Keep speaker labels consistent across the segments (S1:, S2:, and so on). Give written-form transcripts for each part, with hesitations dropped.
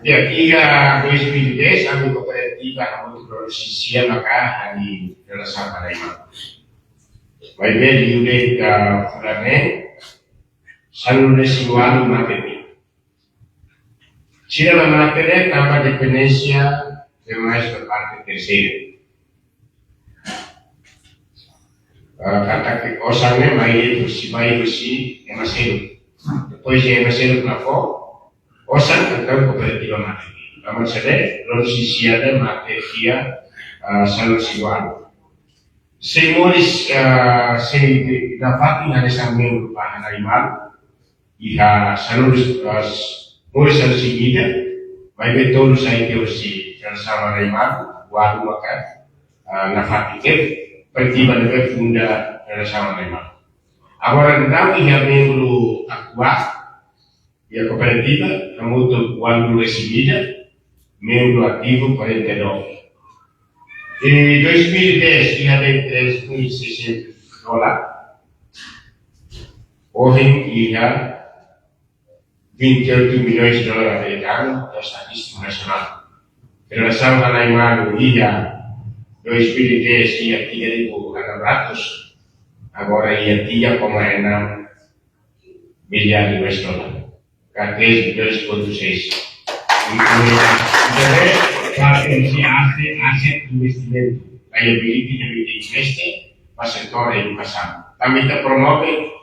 S1: Ya, 2010 kami kooperativa untuk produksi maka hari Selasa Palembang. Baiknya di unit Fulane, Salone Siwali Materi. Sila la materia tanpa dependencia de maestro parte tercera. Kata que osangnya mai bersih emasero. Depois de emasero plafo, osang tentang kooperativa materi. Kamu sedih, produksi ada materia Salone Siwali. Semua se dapati ada sambil bahan animal, ia Salone Moris al seguida, vai ver todos aí que hoje já são animados, o aluno acá na fábrica, partida de ver funda já são animados. Agora não ia membro atuar e a cooperativa, a muito o aluno recebida, membro ativo 49. Em 2010 ia ter $3.600. Hoje ia 28 milhões de dólares americanos da estatística nacional. Relação a animal ia 2010 ia tinha por ratos, agora ia tinha como é na milhar de US dólares, 3,6 milhões. Então, hace investimento, liability de investe para o setor de educação. Também promove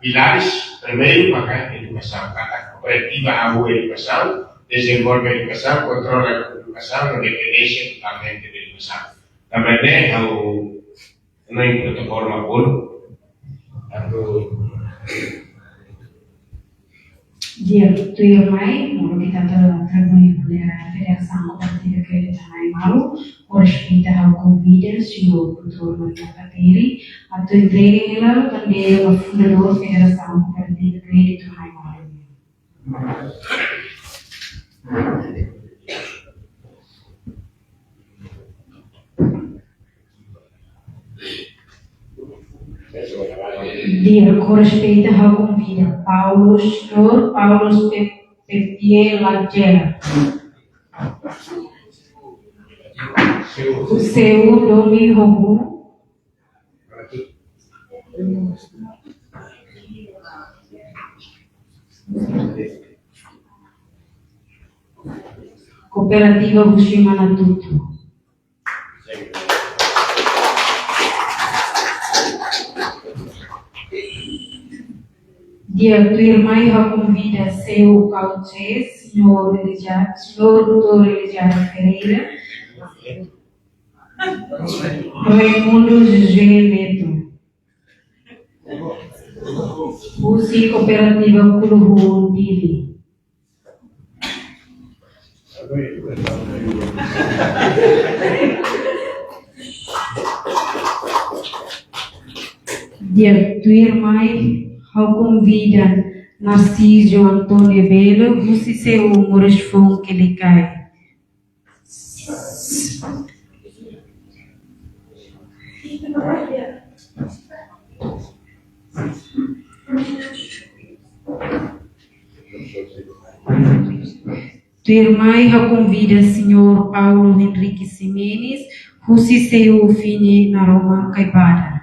S1: pilares. Primeiro, para a educação, a cooperativa apoia a educação, desenvolve a educação, controla a educação, não dependência totalmente da educação. Também é uma plataforma boa.
S2: Dia tu yang mai, mulu kita tergabung pada Federação Cooperativa Crédito Animal, corresponde ao convite senhor Dr. Maria Pateri, a tua entrega ela também é o fundador da Federação Cooperativa Crédito Animal. Dia corresponde ao convite senhor Paulo Petier Lagera. O seu nome robô. Cooperativa Bushimana Tutu. Dia tu irmã convida seu cauche, senhor Dr. Elidiano Ferreira, Raimundo José Neto, Busi Cooperativa Kuluhu Dili. Dia tu irmã convida Narciso Antônio Belo, você seu morasfão que lhe cai. Tua irmã convida senhor Paulo Henrique Simenes, você seu filho na Roma Caipara.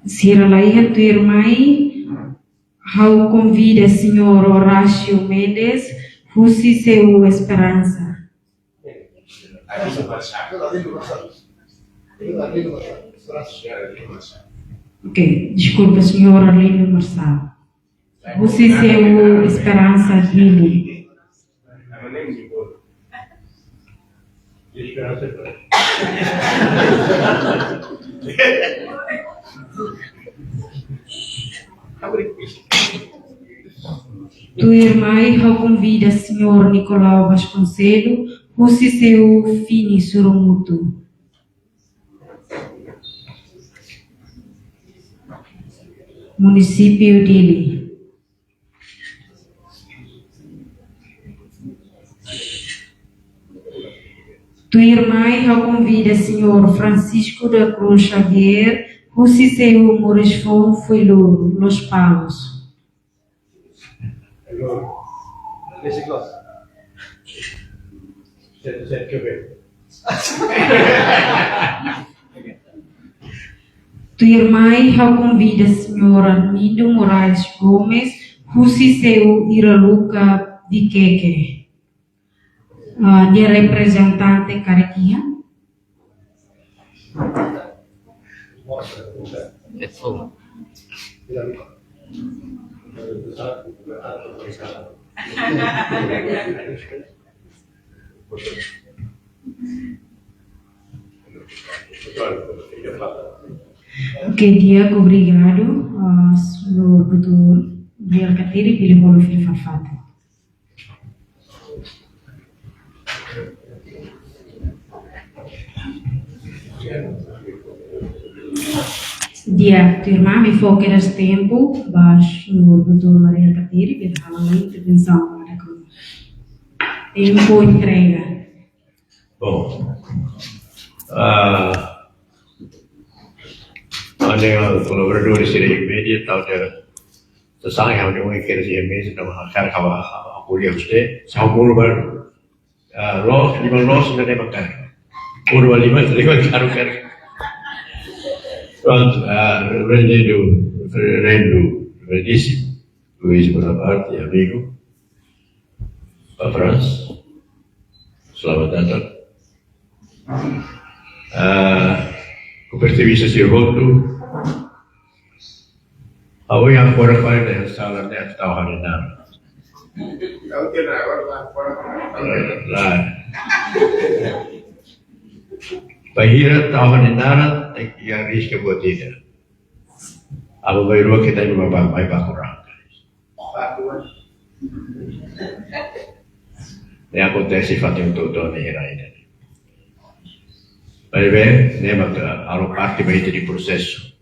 S2: Sira Laiha, tua irmã, convida senhor Horácio Mendes, você seu Esperança. Ok, desculpa, senhor Arlindo Marçal. Você seu Esperança Guilherme. Tua irmã convida senhor Nicolau Vasconcelos, você seu Fini Surumutu. Município dele. Tua irmã convida Senhor Francisco da Cruz Xavier, Rusiseu Moresfon foi Los Palos.
S3: Allora, queste cose. Senti che bello.
S2: Tua irmã convida Senhor Armindo Moraes Gomes, Rusiseu Iraluca de Queque. Dia representante Cariquinha.
S4: É só.
S2: Ok, Diego, obrigado, senhor doutor Gabriel Cateri, pelo bolo filho Fafata. Dia, tua irmã me foca nesse tempo, baixo o doutor Maria Cateri, pela uma intervenção para conosco. Tempo entrega.
S3: Bom, olha, colaboradores da mídia, tal de sangue, a gente quer dizer mesmo, então a cara acaba a colher você, se o mundo vai, nós não temos cara, o mundo vai cara. Pronto, reverendo Veríssimo, Luís Bonaparte, amigo, para França, selamat datang. Kooperativista Sirvoto, aku yang korban dan salah dan tahu hari nam. Lah, Bahira tahu hari nam, yang risiko buat dia. Abu Bayro kita juga bapak kurang. Ini acontece fato untuk ini ini. Vai ver, né, a parte de processo.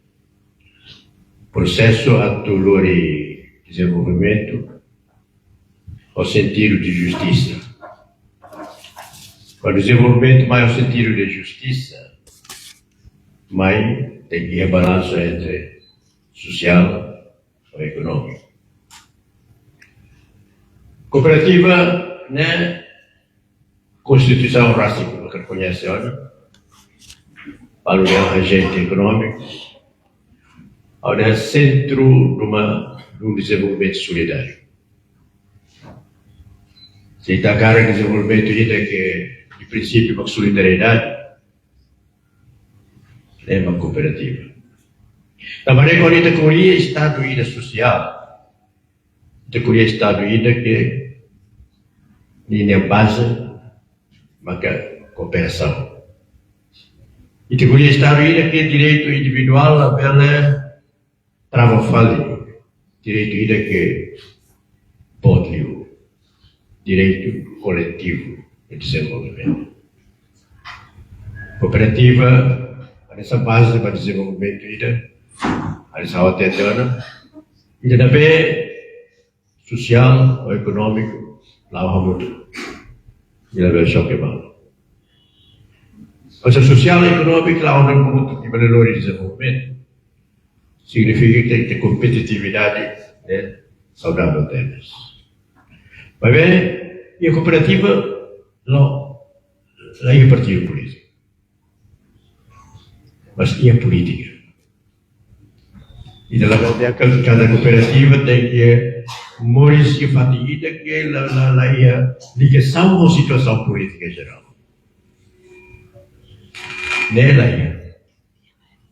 S3: Processo attualmente de desenvolvimento, o sentido de justiça. O desenvolvimento mais o sentido de justiça, mais tem que haver balanço entre social e econômico. Cooperativa, né, Constituição Rássica, que conhece, olha. Para o agente econômico, ao centro de um desenvolvimento solidário. Se está cara de desenvolvimento ainda que, de princípio, uma solidariedade, é uma cooperativa. Da maneira que a Coreia Estado ainda social, a Coreia Estado ainda que nem base, mas cooperação. E te colhe estar ainda que direito individual a bela trava falho, direito ainda que pode o direito coletivo de desenvolvimento. Cooperativa, essa base para desenvolvimento ainda, essa atendana, ainda também social ou econômico, lá o muito, e lá o choque mal. Mas a social e econômica lá onde muito de valor de desenvolvimento significa que tem competitividade, né, saudável deles. Mas bem, e a cooperativa não é o partido político, mas é a política. E cada cooperativa tem que morir-se fatiga que a ligação com a situação política geral. Nela ia.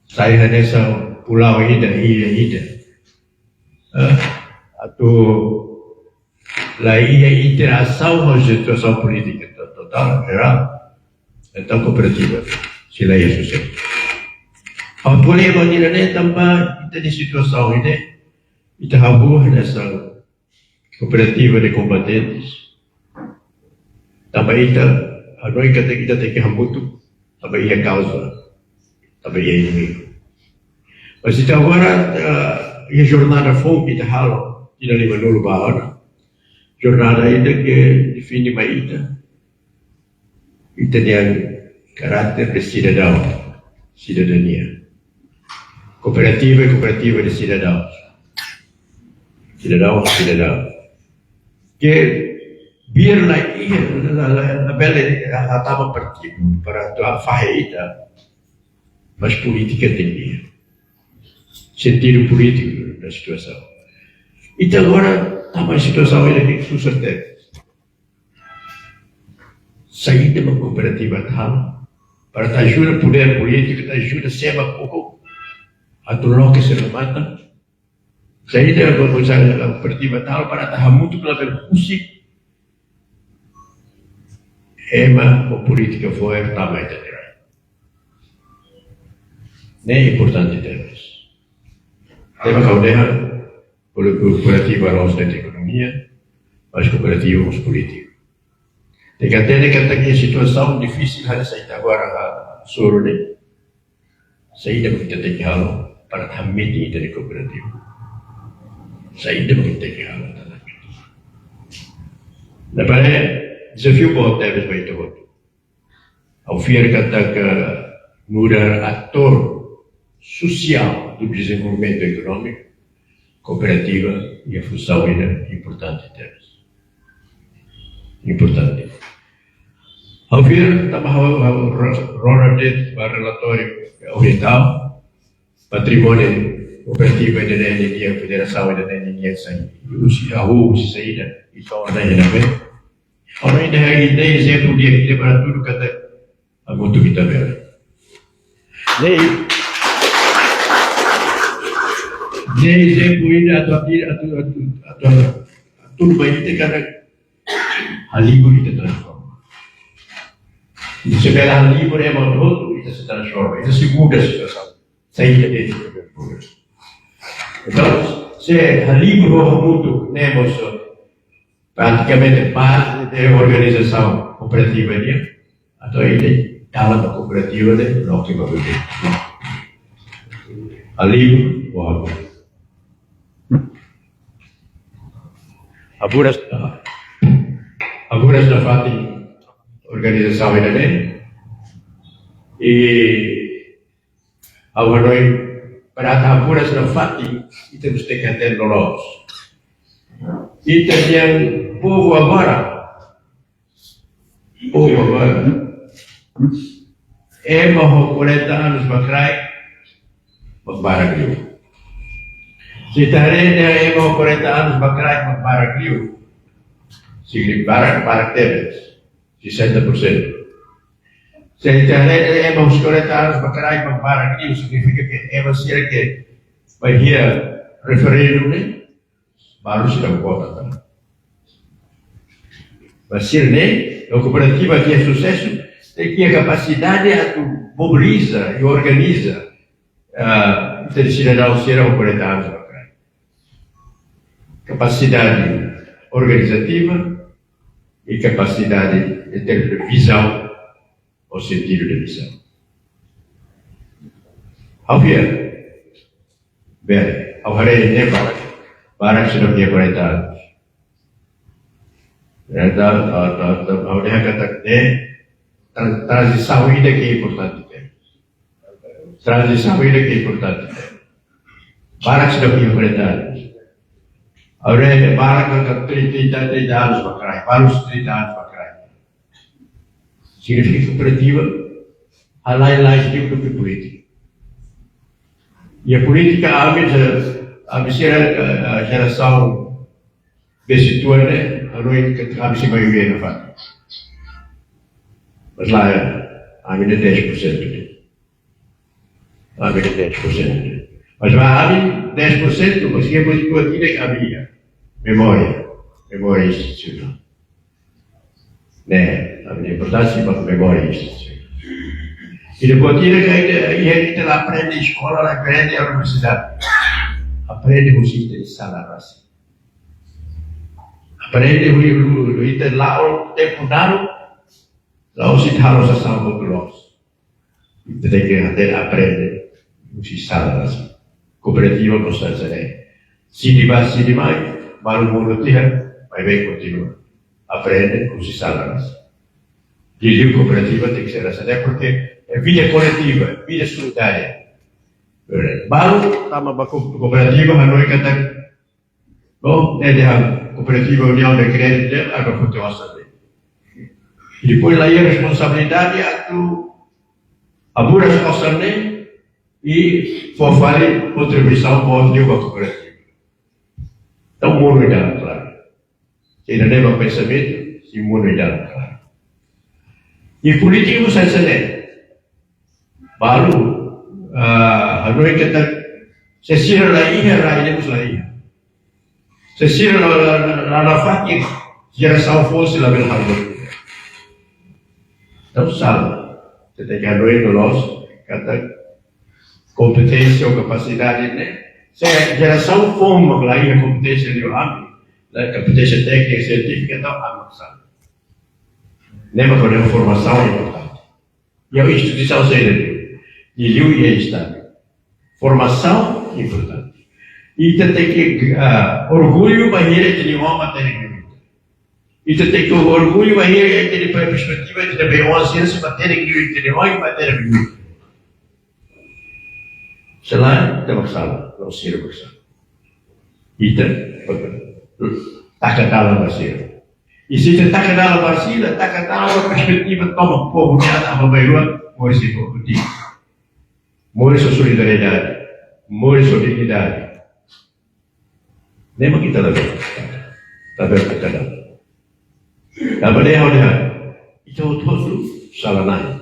S3: Saya nessa pulau ilha. Atau lá ia interação com a situação política total, geral. Então, cooperativa, se lá ia sucesso. Ang problema nila na tambah ita di situação ini, ita habuh nessa cooperativa de combatentes. Tambah ita, ano ita tem que hambuto. Também é causa, também é inimigo. Mas então agora, a jornada foi que halo, que não leva no lugar, jornada ainda que define mais ita, ita caráter de cidadania. Cooperativa e cooperativa de cidadãos. Cidadãos. Que vir na bela estava partido para a farreita, mas política tem sentido político da situação. Então agora está uma situação ainda que sucede. Sair de uma cooperativa tal para te ajudar o poder político, te ajuda sempre a pouco a tornar que se remata. Sair de uma cooperativa tal para te muito pela percussão. É uma política foi também de tirar. Nem é importante termos. Temos que olhar para a cooperativa nossa de economia, mas cooperativa nos políticos. Tem que entender que tem situação difícil a sair agora a soro de sair da kita tem que halau para também de cooperativa. Sair da kita tem que halau também. Depois desafio bom temos para itu. Ao fim kata que mudar ator social do desenvolvimento econômico, cooperativa e a função é importante temos. Importante. Ao fim, estamos a relatório oriental, patrimônio cooperativo da NNI, Federação da NNI, a rua, saída, e só a NNI. Ora, ainda é exemplo de para tudo que está muito que está vendo. De exemplo ainda a tudo bem que cada a livre se transforma. E se vê a livre é uma outra e se transforma. Essa é a segunda situação. Saída desse problema. Então, se a livre for muito, temos praticamente parte da organização cooperativa ali, então ele está na cooperativa de não que vai ver. A livre ou a boa. Agora está fazendo organização ainda bem e agora para a agora está fazendo e temos que entender nós e também o povo agora é mais 40 anos para Baragliu. Se está é mais 40 anos para Baragliu. Significa para teres 60%. Se a internet é uns 40 anos para aquilo, significa que é você que vai ir referendo, né? Baru se não conta também. Mas se a cooperativa tem sucesso, tem que a capacidade de mobiliza e organiza o cidadão ser a 40 anos para trás. Capacidade organizativa e capacidade de ter visão ou sentido de visão. Ao ver, ao rei para que não tenha 40 anos. Ao transição ainda que é importante ter. Transição ainda que é importante ter. Para que não tenha 40 anos. Agora, para que 30 anos para trás, para os 30 anos para trás. Significa cooperativa, a lá tipo de política. E a política, a geração destituída, a noite que a vai viver na fato. Mas lá, há 10%. Há 10%. Mas há 10%, mas que é muito aqui que havia. Memória institucional. Né? A importância para a memória institucional. E depois a gente lá aprende a escola, aprende a universidade. Aprende o sistema de salários. Aprende o item lá, o tempo dado, lá o sistema de ação popular. Tem que aprender o sistema de ação. Cooperativa não está sendo. Se demais, mas o mundo vai continuar. Aprende com os salários. de cooperativa tem que ser essa, né? Porque é vida coletiva, vida solidária. Baru sama cooperativa Hanoi kata, oh, dia cooperativa União de Crédito ada putuasan. Depois lá a responsabilidade a boa resposta e for fazer contribuição para a cooperativa. Então, o mundo é claro. Se ainda não é pensamento, se o mundo é claro. E político você sabe, baru Hanoi kata sesira lainnya rakyat lainnya. Sesira la fakir geração fosse lá pelo Hanoi. Então sabe, você tem que Hanoi no nosso kata competência ou capacidade, né? Se a geração forma lainnya competência de homem, competência técnica científica então sabe. Nem para fazer formação é importante. E a instituição seria e Liu e Estado. Formação importante. E tem que orgulho banheiro de uma matéria. E tem que orgulho banheiro de perspectiva de também uma ciência matéria de uma matéria. Sei lá, tem uma sala, não sei o que são. E tem, tá catala vacina. E se você tá catala vacina, tá catala perspectiva toma povo que anda a bairro, ou esse povo diz. Morre sua solidariedade, morre sua dignidade. Nem uma kita lagi, tapi kita dah. Tapi dia itu salah naik.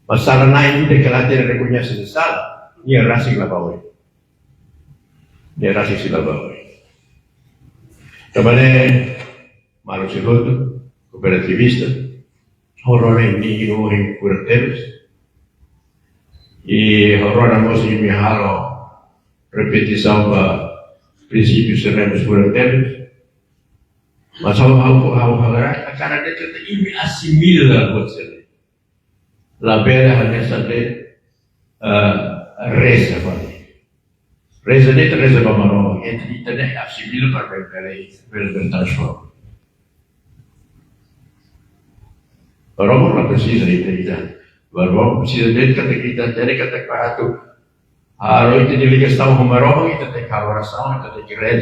S3: Masalah naik itu kalau dia reconhece salah, dia rasa silapawai. Dia rasa silapawai. Kemudian malu siloto, cooperativista, orang ini orang cooperativista. E agora nós vamos repetição para princípios seremos cooperativos, mas agora a cara dele tem assimila você, la bela nessa de reza reza de reza para mano, entre internet assimila para ver transforma. Orang não precisa de internet. Baru presiden kata kita jadi kata itu harus itu dilihatkan humarong itu tak kawarasan itu tak keren.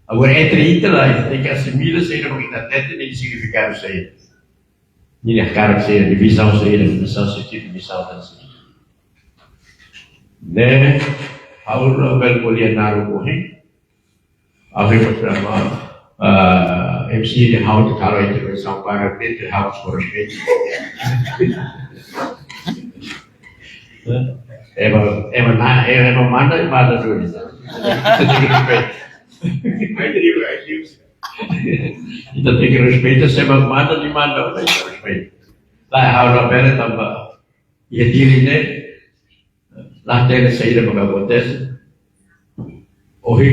S3: Agora entre itu lah itu tak assimila saya nak kita tete ni signifikan saya. Ini akar saya divisão saya divisão setiap divisão dan saya. Ne, awal bel kuliah naru kohi. Akhir pertama MC de how to kalau itu sampai itu harus korespon. Emang mana dulu ni? Kita tinggal respeito, sebab mana di mana kita respeito. Lah, kalau beres tambah, ya diri ni, lah dia saya dah mengakotes. Ohi,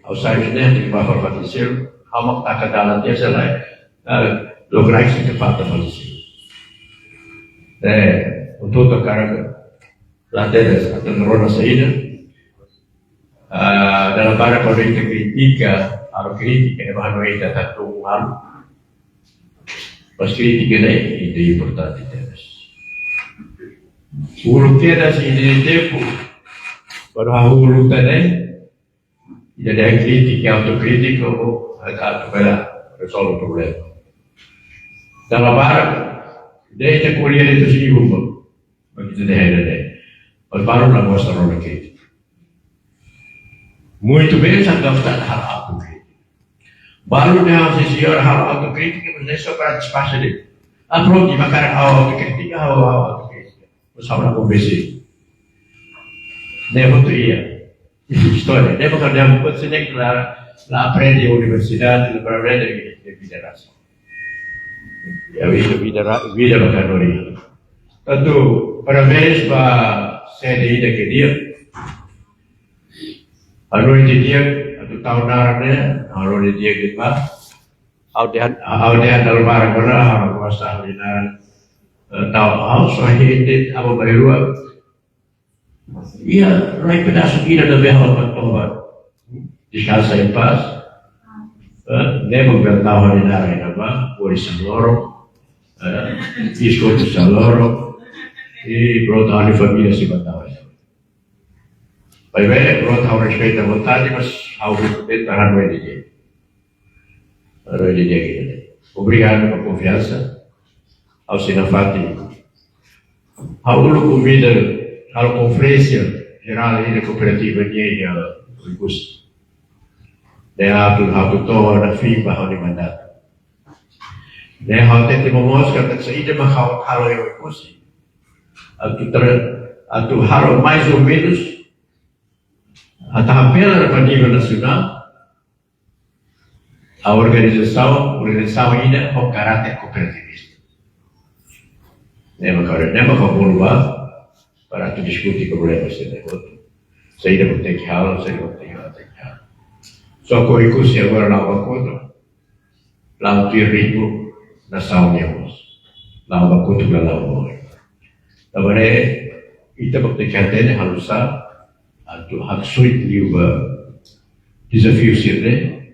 S3: outside ni yang kita hormati hamak tak kadalan dia selai, lograi sih cepat terfasilitasi. Untuk sekarang lantai atau nerona saja dalam para politik kritika atau kritik yang Hanoi datang malu pas kritik ini itu importante terus hulu tiada si ini tempo baru hulu tadi jadi ada kritik yang autokritik atau pada resolve problem dalam para dia itu kuliah itu sini hukum begitu deh baru nak mostrar orang kritik. Muito bem, já estamos a hal autocrítica. Baru dia sesi hal autocrítica, mas isso para despacho dele. Aproveitar makan autocrítica, autocrítica. Bersama convencer. Devo tu ia. História. Devo que dia buat sini lá aprende a universidade, para aprender de liderança. Ya vida bacana. Tanto parabéns para saya di dia, Hanoi di dia, atau tahun naranya, Hanoi di dia kita, audian dalam barang mana, kuasa halinan, tahu soalnya apa baru, iya, raih pedas kita lebih hal tobat, di casa yang pas, dia memberitahu halinan apa, warisan lorong, Escuto saloro e brota alle famiglie si mandava. Vai bene, brota un rispetto a vontade, mas ao respeito a não é ninguém. Não é ninguém. Obrigado pela confiança. Ao Sinafati, ao convida à conferência geral da cooperativa de Augusto. Há tutor na FIBA ao mandato. Há tempo mostra que saída mas há eu curso. Há tu há mais ou menos até pela para nível nacional a organização ainda com caráter cooperativista. Nema favorua para tu discutir problemas de negócio. Saída por ter que halar, saída por ter que halar. Só que o recurso agora lá o contra, lá o ritmo na saúde, lá o contra lá o oi. Agora itu porque katanya halusah atau hak sulit juga desafio sirne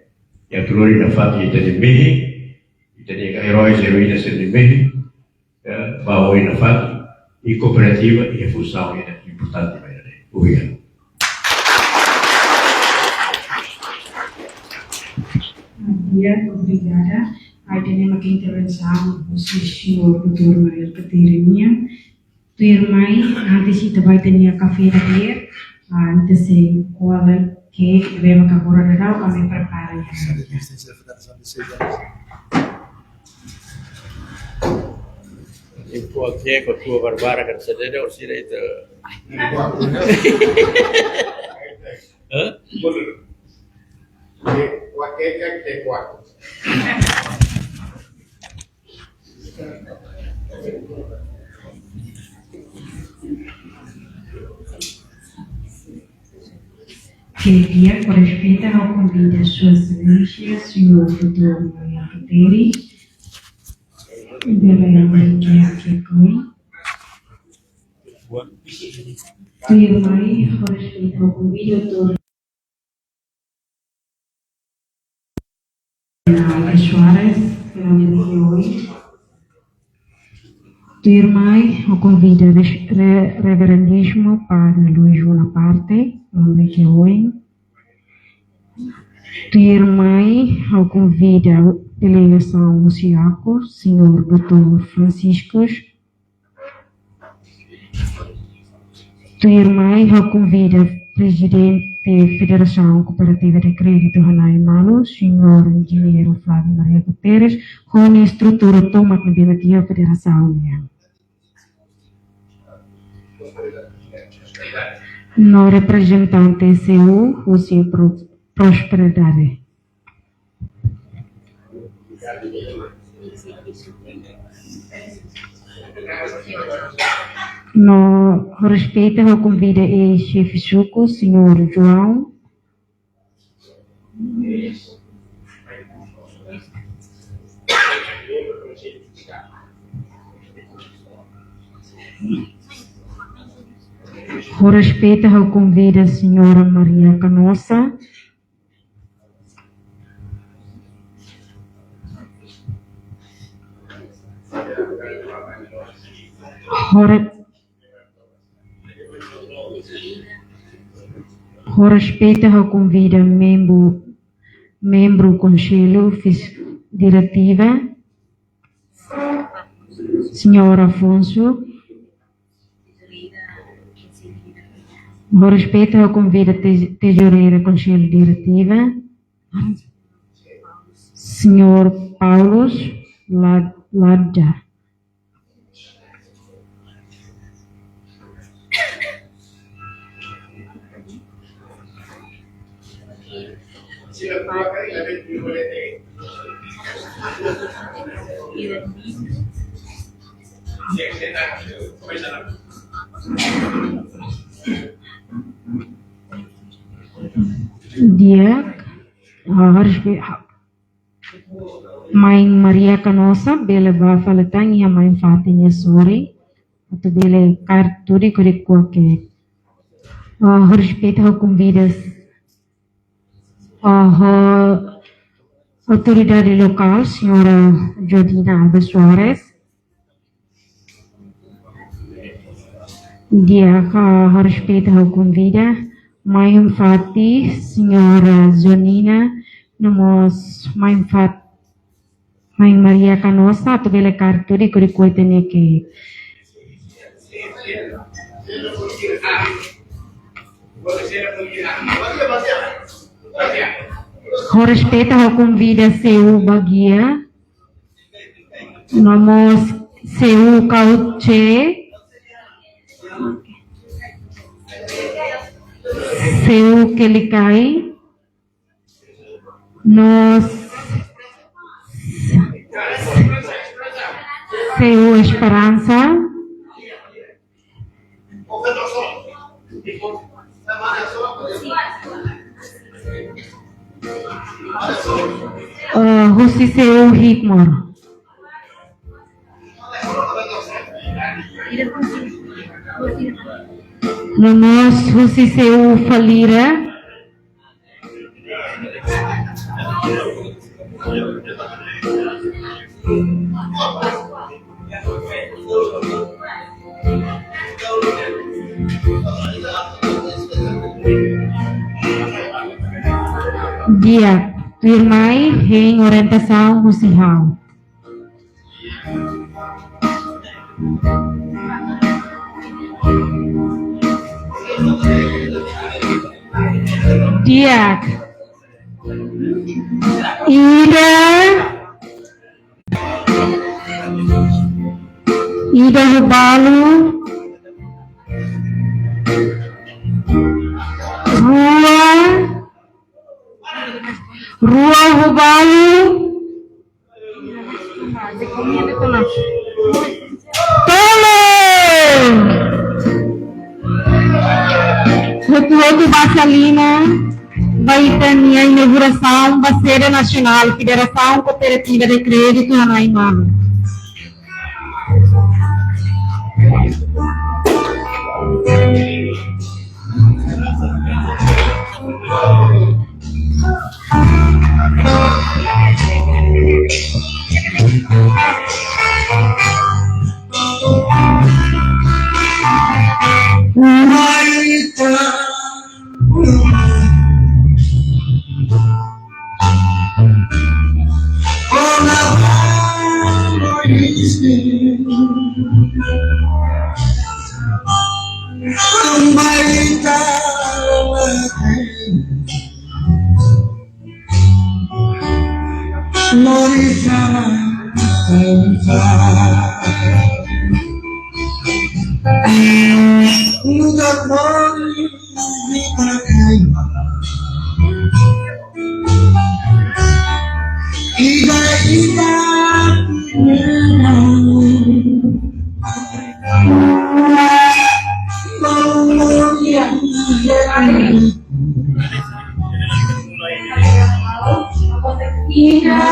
S3: yang keluar di nafas kita di mehi kita di heróis heroínas di mehi bahwa di nafas e cooperativa e fusão é importante para ele. Obrigado.
S2: Obrigada. Aí temos aqui intervenção do senhor Dr. Maria Catarina. Tu irmãe, antes de vai ter a café da dia, antes se qual é que devemos agora dar, kami prepara.
S3: Ibu aqui com a tua Barbara kan saudara or sira itu. Hã?
S2: Que dia corresponde ao convite das suas excelências, senhor Dr. Maria Roteri, devemos aqui com tu irmãe corresponde ao convite do Dr. Alves Soares, pela medida de hoje. Tu irmãe ao convite do reverendíssimo Padre Luiz Bonaparte, pela de hoje. Tu irmãe ao convite da delegação Luciaco, senhor Dr. Franciscos. Tu irmãe ao convite do presidente da Federação Cooperativa de Crédito Hanai Mano, senhor engenheiro Flávio Maria Guterres, com a estrutura toma que a Federação. No representante seu, José Prosperidade. No respeito ao convite e chefe suco, senhor João. Com respeito ao convite da senhora Maria Canossa. Com respeito ao convite da membro do Conselho Diretiva, senhor Afonso. Com respeito ao convite da tesoureira do Conselho Diretiva, senhor Paulo Ladja. Dia Mãe Maria Canossa, bela bafaletang e a mãe Fatinha Sori, atau bela carturi curicua que respeito ao convite a autoridade local, senhora Jodina Alves Soares, Dia a respeito ao convida, Mãe Fati, Senhora Zonina, nós Mãe Fati, Mãe Maria Canossa, tu bela carta de curriculum que com respeito ao convida seu bagia, nós seu cauche, seu Kelikai, nós seu Esperança, Husi seu Hikmor. Nós Husi seu Falira. Dia, firmai em orientação musical. Dia, Ida Rubalo, Rua Rubalo, Rotuoto Basalina, vai ter minha inauguração, Baceira Nacional, Federação Cooperativa de Crédito, Anaimano. Ida